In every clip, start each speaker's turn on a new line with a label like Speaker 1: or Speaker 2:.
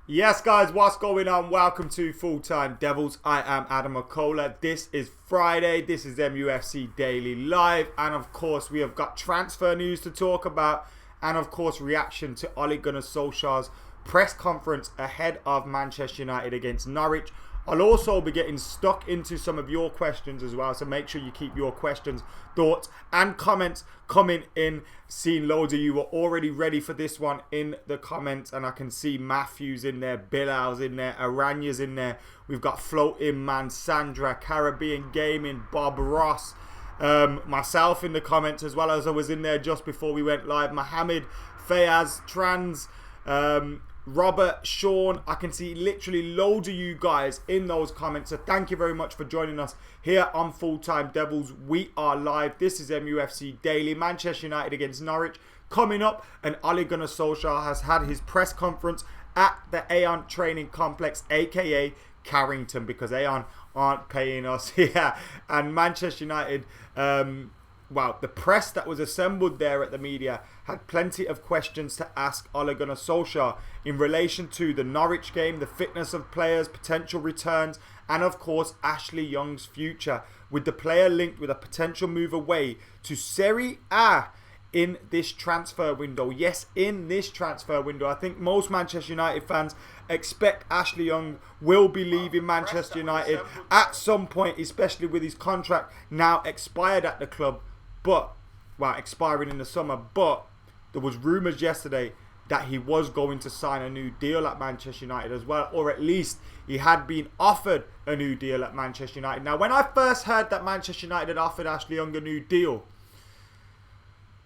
Speaker 1: Yes, guys, what's going on? Welcome to Full Time Devils. I am Adam McCullough. This is Friday. This is MUFC Daily Live. And of course, we have got transfer news to talk about. And of course, reaction to Ole Gunnar Solskjaer's press conference ahead of Manchester United against Norwich. I'll also be getting stuck into some of your questions as well, so make sure you keep your questions, thoughts and comments coming in. Seeing loads of you are already ready for this one in the comments, and I can see Matthew's in there, Bilal's in there, Aranya's in there. We've got Floating Man, Sandra, Caribbean Gaming, Bob Ross, myself in the comments as well, as I was in there just before we went live. Mohammed, Fayaz, Trans, Robert, Sean, I can see literally loads of you guys in those comments. So thank you very much for joining us here on Full Time Devils. We are live. This is MUFC Daily. Manchester United against Norwich coming up, and Ole Gunnar Solskjaer has had his press conference at the Aon Training Complex, aka Carrington, because Aon aren't paying us here. And Manchester United, well, the press that was assembled there at the media had plenty of questions to ask Ole Gunnar Solskjaer in relation to the Norwich game, the fitness of players, potential returns, and of course Ashley Young's future, with the player linked with a potential move away to Serie A in this transfer window. Yes, in this transfer window. I think most Manchester United fans expect Ashley Young will be leaving Manchester United at some point, especially with his contract now expired at the club. But, well, expiring in the summer. But there was rumours yesterday that he was going to sign a new deal at Manchester United as well. Or at least he had been offered a new deal at Manchester United. Now, when I first heard that Manchester United had offered Ashley Young a new deal,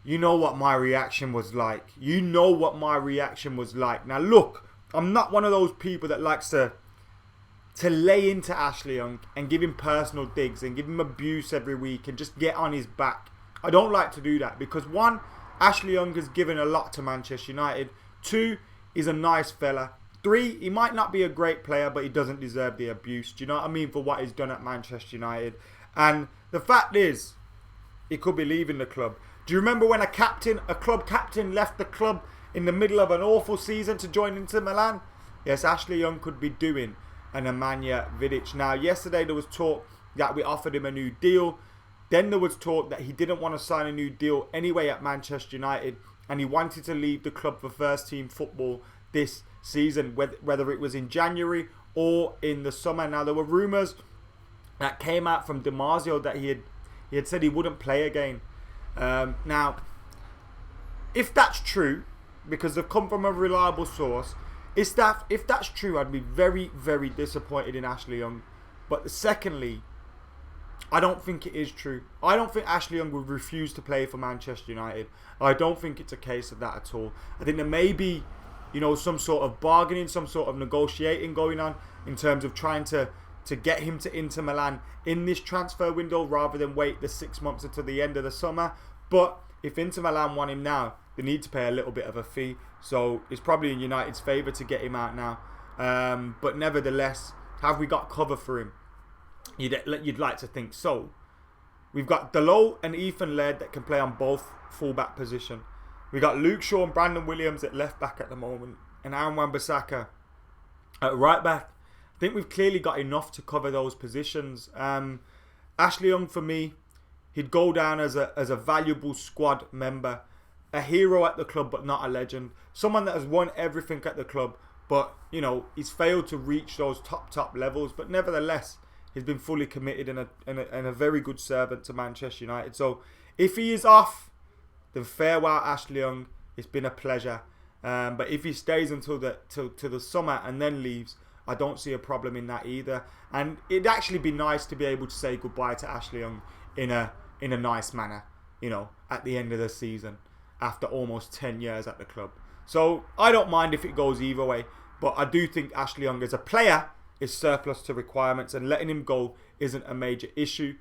Speaker 1: you know what my reaction was like. You know what my reaction was like. Now, look, I'm not one of those people that likes to lay into Ashley Young and give him personal digs and give him abuse every week and just get on his back. I don't like to do that because, one, Ashley Young has given a lot to Manchester United. Two, he's a nice fella. Three, he might not be a great player, but he doesn't deserve the abuse. Do you know what I mean? For what he's done at Manchester United. And the fact is, he could be leaving the club. Do you remember when a club captain left the club in the middle of an awful season to join Inter Milan? Yes, Ashley Young could be doing an Nemanja Vidic. Now, yesterday there was talk that we offered him a new deal. Then there was talk that he didn't want to sign a new deal anyway at Manchester United, and he wanted to leave the club for first team football this season, whether it was in January or in the summer. Now, there were rumours that came out from Damasio that he had said he wouldn't play again. Now, if that's true, because they've come from a reliable source, if that's true, I'd be very, very disappointed in Ashley Young. But secondly, I don't think it is true. I don't think Ashley Young would refuse to play for Manchester United. I don't think it's a case of that at all. I think there may be, some sort of bargaining, some sort of negotiating going on in terms of trying to get him to Inter Milan in this transfer window rather than wait the 6 months until the end of the summer. But if Inter Milan want him now, they need to pay a little bit of a fee. So it's probably in United's favour to get him out now. But nevertheless, have we got cover for him? You'd like to think so. We've got Dalot and Ethan Laird that can play on both fullback position. We've got Luke Shaw and Brandon Williams at left back at the moment, and Aaron Wan-Bissaka at right back. I think we've clearly got enough to cover those positions. Ashley Young, for me, he'd go down as a valuable squad member, a hero at the club but not a legend, someone that has won everything at the club, but he's failed to reach those top levels. But nevertheless, he's been fully committed and a very good servant to Manchester United. So if he is off, then farewell Ashley Young. It's been a pleasure. But if he stays until the summer and then leaves, I don't see a problem in that either. And it'd actually be nice to be able to say goodbye to Ashley Young in a nice manner, at the end of the season after almost 10 years at the club. So I don't mind if it goes either way, but I do think Ashley Young as a player is surplus to requirements, and letting him go isn't a major issue.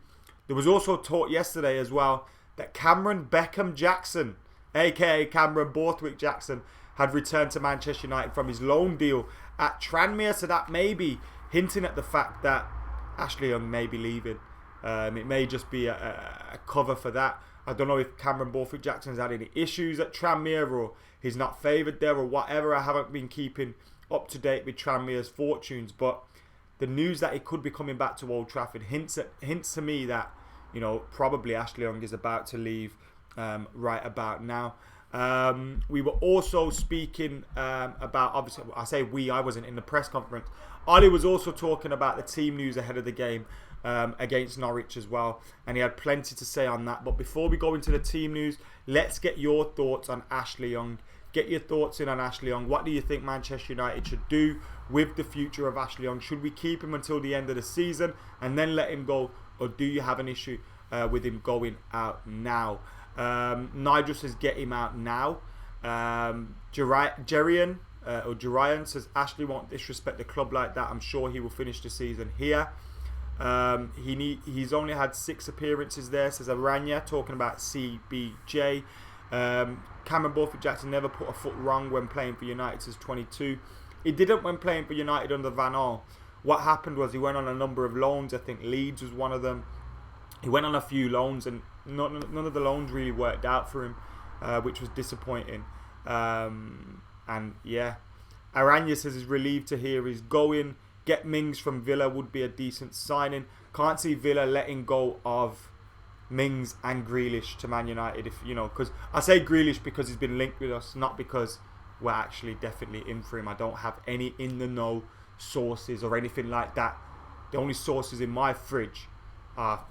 Speaker 1: There was also talk yesterday as well that Cameron Beckham Jackson, aka Cameron Borthwick Jackson, had returned to Manchester United from his loan deal at Tranmere, so that may be hinting at the fact that Ashley Young may be leaving. It may just be a cover for that. I don't know if Cameron Borthwick Jackson's had any issues at Tranmere or he's not favoured there or whatever. I haven't been keeping up to date with Tranmere's fortunes, but the news that he could be coming back to Old Trafford hints to me that, you know, probably Ashley Young is about to leave right about now. We were also speaking about, obviously, I say we, I wasn't in the press conference. Ollie was also talking about the team news ahead of the game against Norwich as well, and he had plenty to say on that. But before we go into the team news, let's get your thoughts on Ashley Young. Get your thoughts in on Ashley Young. What do you think Manchester United should do with the future of Ashley Young? Should we keep him until the end of the season and then let him go, or do you have an issue with him going out now? Nigel says get him out now. Jerian says Ashley won't disrespect the club like that. I'm sure he will finish the season here. He's only had 6 appearances there, says Aranya, talking about CBJ. Cameron Borthwick Jackson never put a foot wrong when playing for United since 22. He didn't when playing for United under Van Gaal. What happened was he went on a number of loans. I think Leeds was one of them. He went on a few loans and none of the loans really worked out for him, which was disappointing. And yeah, Aranya says he's relieved to hear he's going. Get Mings from Villa would be a decent signing. Can't see Villa letting go of Mings and Grealish to Man United, if you know, because I say Grealish because he's been linked with us, not because we're actually definitely in for him. I don't have any in the know sources or anything like that. The only sources in my fridge are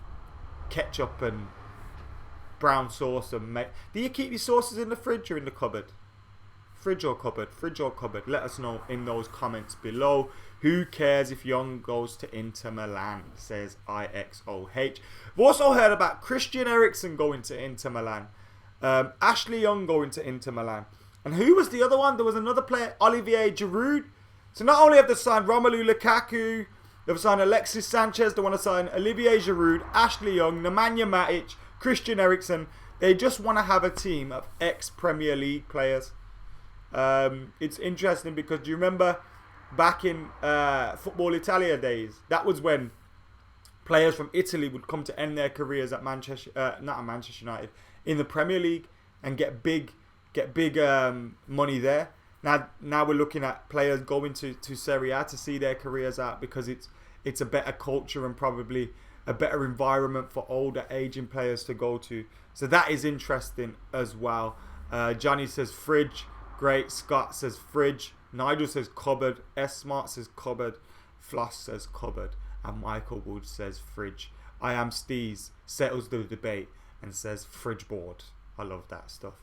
Speaker 1: ketchup and brown sauce and do you keep your sauces in the fridge or in the cupboard? Fridge or cupboard? Fridge or cupboard? Let us know in those comments below. Who cares if Young goes to Inter Milan, says IXOH. We've also heard about Christian Eriksen going to Inter Milan. Ashley Young going to Inter Milan. And who was the other one? There was another player, Olivier Giroud. So not only have they signed Romelu Lukaku, they've signed Alexis Sanchez, they want to sign Olivier Giroud, Ashley Young, Nemanja Matic, Christian Eriksen. They just want to have a team of ex-Premier League players. It's interesting because do you remember back in Football Italia days, that was when players from Italy would come to end their careers at Manchester, not at Manchester United, in the Premier League and get big money there. Now we're looking at players going to Serie A to see their careers out because it's a better culture and probably a better environment for older aging players to go to. So that is interesting as well. Johnny says fridge. Great. Scott says fridge. Nigel says cupboard. S Smart says cupboard. Floss says cupboard. And Michael Wood says fridge. I am Steez settles the debate and says fridge board. I love that stuff.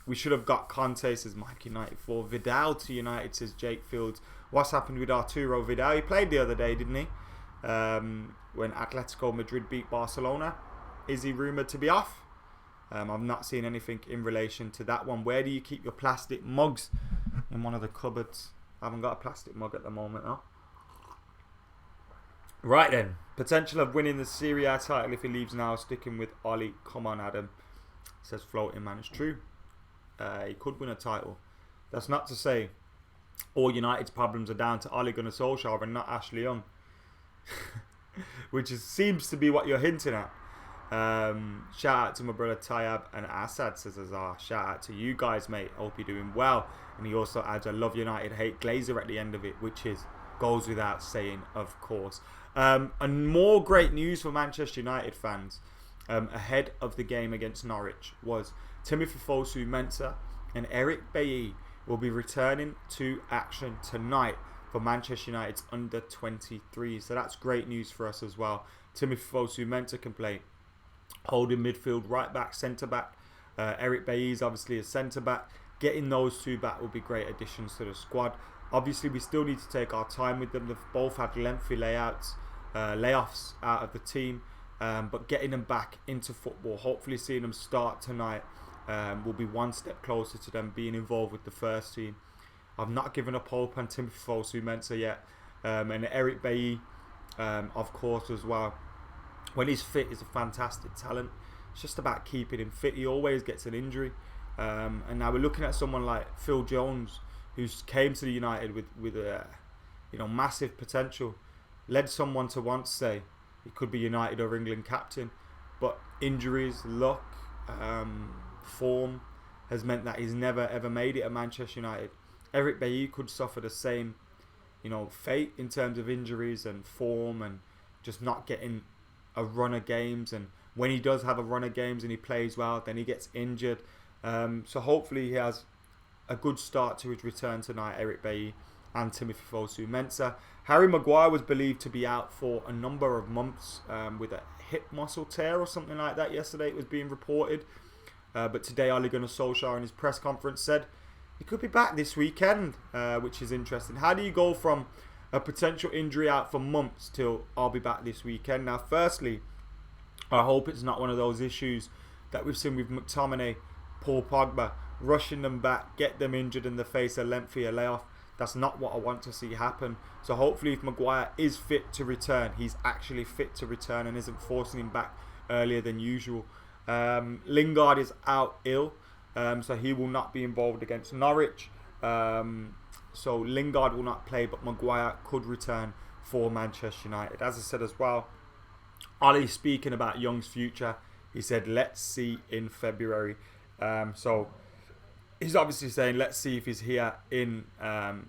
Speaker 1: We should have got Conte, says Mike United 4. Vidal to United, says Jake Fields. What's happened with Arturo Vidal? He played the other day, didn't he? When Atletico Madrid beat Barcelona. Is he rumoured to be off? I've not seen anything in relation to that one. Where do you keep your plastic mugs? In one of the cupboards. I haven't got a plastic mug at the moment, though. Right then. Potential of winning the Serie A title if he leaves now. Sticking with Ollie. Come on, Adam. Says Floating Man. It's true. He could win a title. That's not to say all United's problems are down to Ole Gunnar Solskjaer and not Ashley Young. Which seems to be what you're hinting at. Shout out to my brother Tayyab and Assad, says Azar. Shout out to you guys, mate. Hope you're doing well. And he also adds, I love United, hate Glazer at the end of it, which goes without saying, of course. And more great news for Manchester United fans ahead of the game against Norwich was Timothy Fosu-Mensah and Eric Bailly will be returning to action tonight for Manchester United's under 23. So that's great news for us as well. Timothy Fosu-Mensah can play holding midfield, right back, centre back. Eric Bailly is obviously a centre back. Getting those two back will be great additions to the squad. Obviously, we still need to take our time with them. They've both had lengthy layoffs out of the team. But getting them back into football, hopefully seeing them start tonight, will be one step closer to them being involved with the first team. I've not given up hope on Timothy Fosu-Mensah yet. And Eric Bailly, of course, as well. When he's fit, he's a fantastic talent. It's just about keeping him fit. He always gets an injury. And now we're looking at someone like Phil Jones, who came to the United with a massive potential. Led someone to once say he could be United or England captain, but injuries, luck, form has meant that he's never ever made it at Manchester United. Eric Bailly could suffer the same, fate in terms of injuries and form and just not getting a run of games. And when he does have a run of games and he plays well, then he gets injured. So hopefully he has a good start to his return tonight, Eric Bailly and Timothy Fosu-Mensah. Harry Maguire was believed to be out for a number of months with a hip muscle tear or something like that. Yesterday it was being reported. But today Ole Gunnar Solskjaer in his press conference said he could be back this weekend, which is interesting. How do you go from a potential injury out for months till I'll be back this weekend? Now, firstly, I hope it's not one of those issues that we've seen with McTominay, Paul Pogba, rushing them back, get them injured and they face a lengthier layoff. That's not what I want to see happen. So hopefully if Maguire is fit to return, he's actually fit to return and isn't forcing him back earlier than usual. Lingard is out ill, so he will not be involved against Norwich. So Lingard will not play, but Maguire could return for Manchester United. As I said as well, Oli speaking about Young's future, he said, let's see in February. So he's obviously saying, let's see if he's here in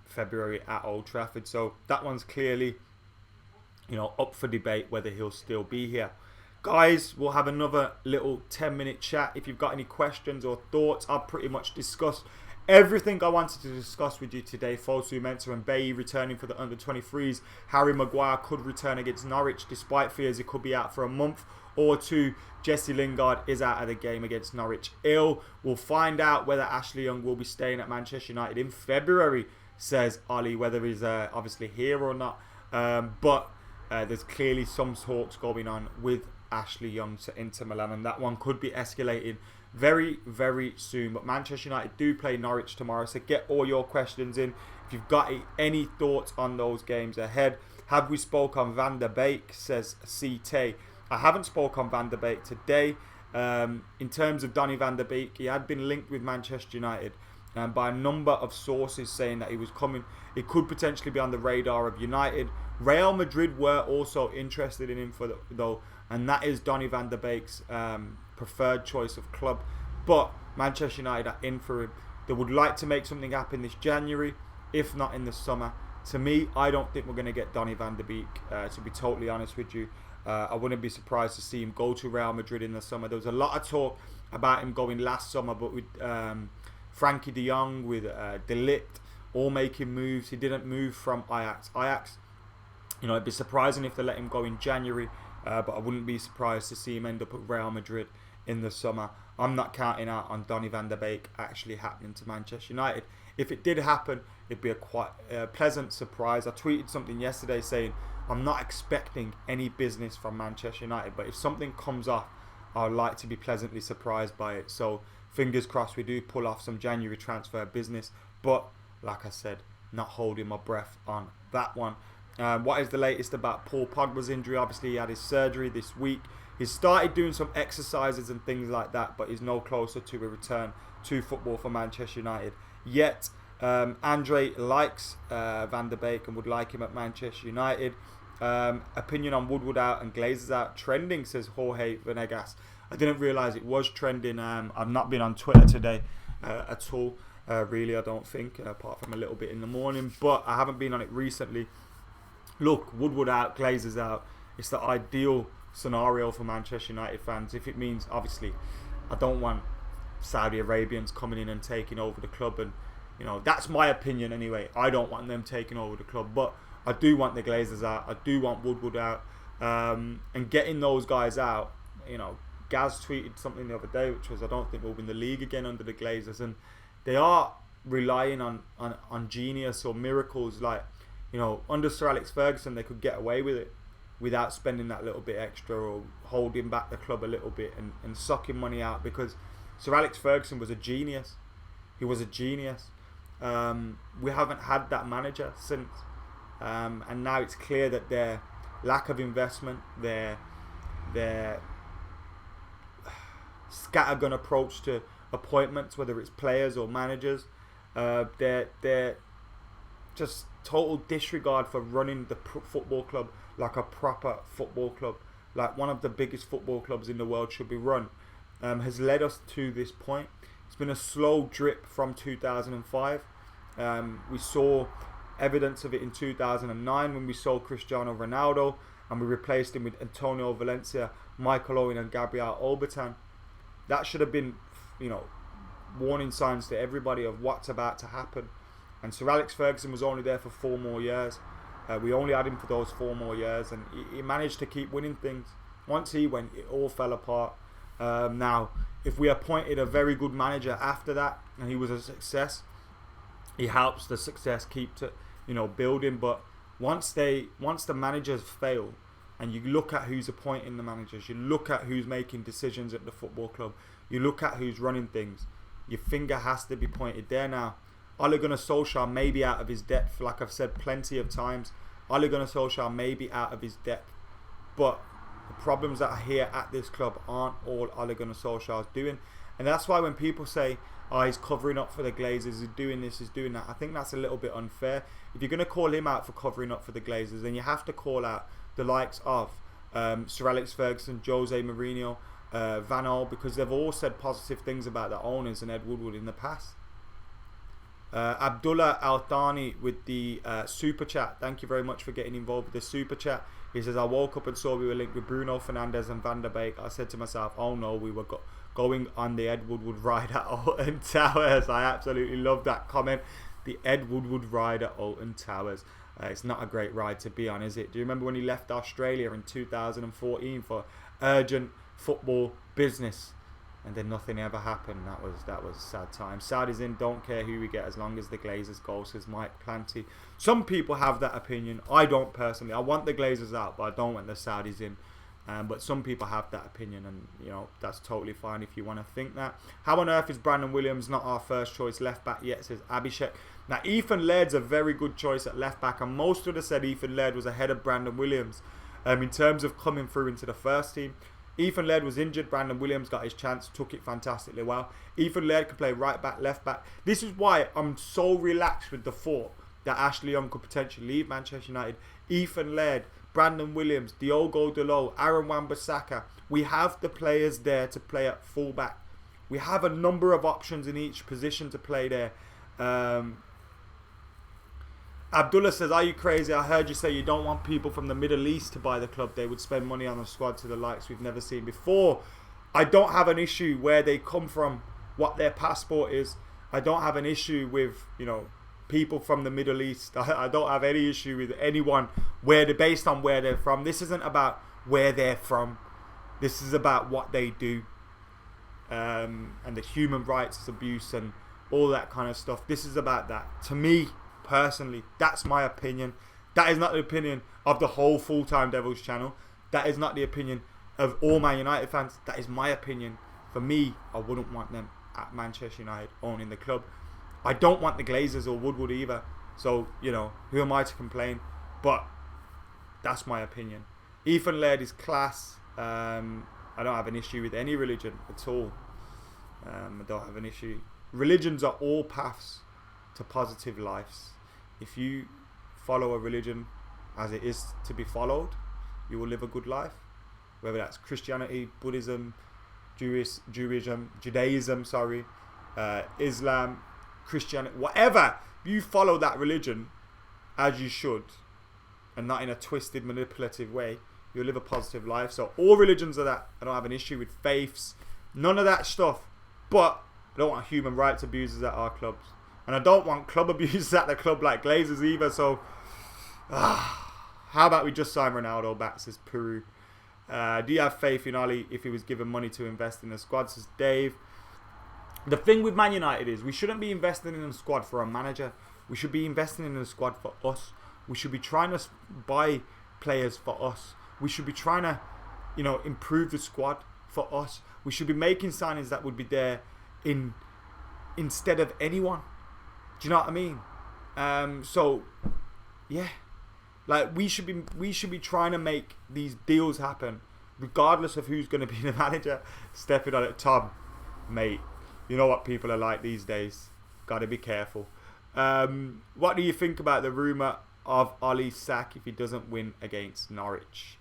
Speaker 1: February at Old Trafford. So that one's clearly, up for debate whether he'll still be here. Guys, we'll have another little 10-minute chat. If you've got any questions or thoughts, I've pretty much discussed everything I wanted to discuss with you today. Fosu-Mensah and Bailly returning for the under-23s. Harry Maguire could return against Norwich despite fears he could be out for a month or two. Jesse Lingard is out of the game against Norwich ill. We'll find out whether Ashley Young will be staying at Manchester United in February, says Oli, whether he's obviously here or not. But there's clearly some talks going on with Ashley Young to Inter Milan, and that one could be escalating very, very soon. But Manchester United do play Norwich tomorrow, so get all your questions in if you've got any thoughts on those games ahead. Have we spoke on Van der Beek, says CT. I haven't spoke on Van der Beek today. In terms of Donny Van der Beek, he had been linked with Manchester United by a number of sources saying that he was coming. It could potentially be on the radar of United. Real Madrid were also interested in him though, and that is Donny Van der Beek's preferred choice of club. But Manchester United are in for him. They would like to make something happen this January, if not in the summer. To me, I don't think we're going to get Donny Van der Beek, to be totally honest with you. I wouldn't be surprised to see him go to Real Madrid in the summer. There was a lot of talk about him going last summer, but with Frankie de Jong, with De Ligt, all making moves. He didn't move from Ajax. It'd be surprising if they let him go in January, but I wouldn't be surprised to see him end up at Real Madrid in the summer. I'm not counting out on Donny Van der Beek actually happening to Manchester United. If it did happen, it'd be a quite pleasant surprise. I tweeted something yesterday saying I'm not expecting any business from Manchester United, but if something comes off, I'd like to be pleasantly surprised by it. So fingers crossed we do pull off some January transfer business, but like I said, not holding my breath on that one. What is the latest about Paul Pogba's injury? Obviously, he had his surgery this week. He's started doing some exercises and things like that, but he's no closer to a return to football for Manchester United yet. Andre likes Van der Beek and would like him at Manchester United. Opinion on Woodward out and Glazers out trending, says Jorge Venegas. I didn't realise it was trending. I've not been on Twitter today at all. Really, I don't think, apart from a little bit in the morning. But I haven't been on it recently. Look, Woodward out, Glazers out. It's the ideal scenario for Manchester United fans. If it means, obviously, I don't want Saudi Arabians coming in and taking over the club. And, that's my opinion anyway. I don't want them taking over the club. But I do want the Glazers out. I do want Woodward out. And getting those guys out, Gaz tweeted something the other day, which was, I don't think we'll win the league again under the Glazers. And they are relying on genius or miracles. Like, under Sir Alex Ferguson, they could get away with it without spending that little bit extra or holding back the club a little bit and sucking money out, because Sir Alex Ferguson was a genius. He was a genius. We haven't had that manager since. And now it's clear that their lack of investment, their scattergun approach to appointments, whether it's players or managers, their just total disregard for running the football club like a proper football club, like one of the biggest football clubs in the world should be run, has led us to this point. It's been a slow drip from 2005. We saw evidence of it in 2009 when we sold Cristiano Ronaldo and we replaced him with Antonio Valencia, Michael Owen and Gabriel Obertan. That should have been, warning signs to everybody of what's about to happen. And Sir Alex Ferguson was only there for 4 more years. We only had him for those 4 more years, and he managed to keep winning things. Once he went, it all fell apart. Now, if we appointed a very good manager after that, and he was a success, he helps the success keep building. But once the managers fail, and you look at who's appointing the managers, you look at who's making decisions at the football club, you look at who's running things, your finger has to be pointed there now. Ole Gunnar Solskjaer may be out of his depth, like I've said plenty of times. Ole Gunnar Solskjaer may be out of his depth, but the problems that are here at this club aren't all Ole Gunnar Solskjaer's doing. And that's why when people say, he's covering up for the Glazers, he's doing this, he's doing that, I think that's a little bit unfair. If you're going to call him out for covering up for the Glazers, then you have to call out the likes of Sir Alex Ferguson, Jose Mourinho, Van Gaal, because they've all said positive things about the owners and Ed Woodward in the past. Abdullah Al-Thani with the super chat. Thank you very much for getting involved with the super chat. He says, I woke up and saw we were linked with Bruno Fernandes and Van der Beek. I said to myself, oh no, we were going on the Ed Woodward ride at Alton Towers. I absolutely love that comment. The Ed Woodward ride at Alton Towers. It's not a great ride to be on, is it? Do you remember when he left Australia in 2014 for urgent football business? And then nothing ever happened. That was a sad time. Saudis in, don't care who we get as long as the Glazers go, says Mike Planty. Some people have that opinion. I don't personally. I want the Glazers out, but I don't want the Saudis in. But some people have that opinion, and that's totally fine if you want to think that. How on earth is Brandon Williams not our first choice left back yet, says Abhishek. Now Ethan Laird's a very good choice at left back, and most would have said Ethan Laird was ahead of Brandon Williams in terms of coming through into the first team. Ethan Laird was injured. Brandon Williams got his chance, took it fantastically well. Ethan Laird could play right back, left back. This is why I'm so relaxed with the thought that Ashley Young could potentially leave Manchester United. Ethan Laird, Brandon Williams, Diogo Dalot, Aaron Wan-Bissaka. We have the players there to play at full back. We have a number of options in each position to play there. Abdullah says, are you crazy? I heard you say you don't want people from the Middle East to buy the club. They would spend money on a squad to the likes we've never seen before. I don't have an issue where they come from, what their passport is. I don't have an issue with, people from the Middle East. I don't have any issue with anyone based on where they're from. This isn't about where they're from. This is about what they do. And the human rights abuse and all that kind of stuff. This is about that. To me, personally, that's my opinion. That is not the opinion of the whole Full-Time Devils channel. That is not the opinion of all Man United fans. That is my opinion. For me, I wouldn't want them at Manchester United owning the club. I don't want the Glazers or Woodward either. So, who am I to complain? But that's my opinion. Ethan Laird is class. I don't have an issue with any religion at all. I don't have an issue. Religions are all paths to positive lives. If you follow a religion as it is to be followed, you will live a good life. Whether that's Christianity, Buddhism, Judaism, Islam, Christianity, whatever. You follow that religion as you should, and not in a twisted, manipulative way, you'll live a positive life. So all religions are that. I don't have an issue with faiths, none of that stuff. But I don't want human rights abusers at our clubs. And I don't want club abuse at the club like Glazers either. So, how about we just sign Ronaldo back, says Peru. Do you have faith in Oli if he was given money to invest in the squad, says Dave. The thing with Man United is we shouldn't be investing in a squad for a manager. We should be investing in a squad for us. We should be trying to buy players for us. We should be trying to, improve the squad for us. We should be making signings that would be there instead of anyone. Do you know what I mean? So, yeah, like we should be trying to make these deals happen, regardless of who's going to be the manager. Stepping on it, Tom, mate. You know what people are like these days. Got to be careful. What do you think about the rumor of Ollie's sack if he doesn't win against Norwich?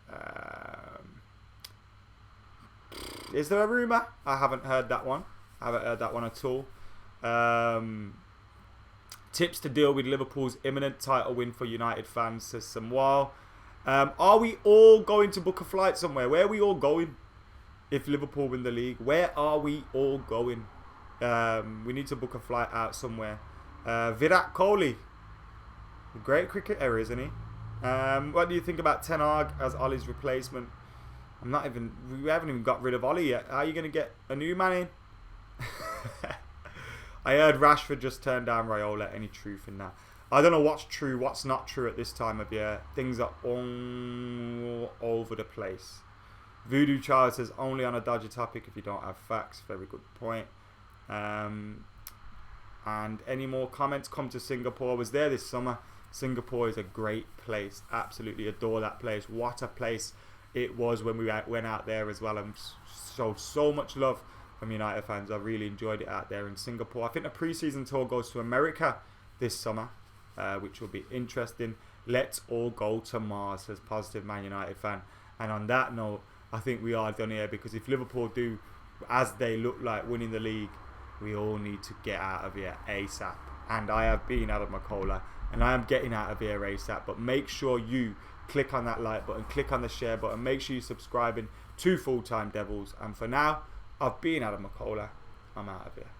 Speaker 1: Is there a rumor? I haven't heard that one. I haven't heard that one at all. Tips to deal with Liverpool's imminent title win for United fans, says Samuel. Are we all going to book a flight somewhere? Where are we all going if Liverpool win the league? Where are we all going? We need to book a flight out somewhere. Virat Kohli, great cricketer, isn't he? What do you think about Ten Hag as Ollie's replacement? We haven't even got rid of Ollie yet. How are you going to get a new man in? I heard Rashford just turned down Raiola. Any truth in that? I don't know what's true, what's not true at this time of year. Things are all over the place. Voodoo Child says, only on a dodgy topic if you don't have facts. Very good point. And any more comments? Come to Singapore. I was there this summer. Singapore is a great place. Absolutely adore that place. What a place it was when we went out there as well. And showed so much love from United fans. I really enjoyed it out there in Singapore. I think the pre-season tour goes to America this summer, which will be interesting. Let's all go to Mars, says positive Man United fan. And on that note, I think we are done here, because if Liverpool do, as they look like, winning the league, we all need to get out of here ASAP. And I have been Adam McCullough, and I am getting out of here ASAP. But make sure you click on that like button, click on the share button, make sure you're subscribing to Full Time Devils. And for now, I've been Adam McCullough. I'm out of here.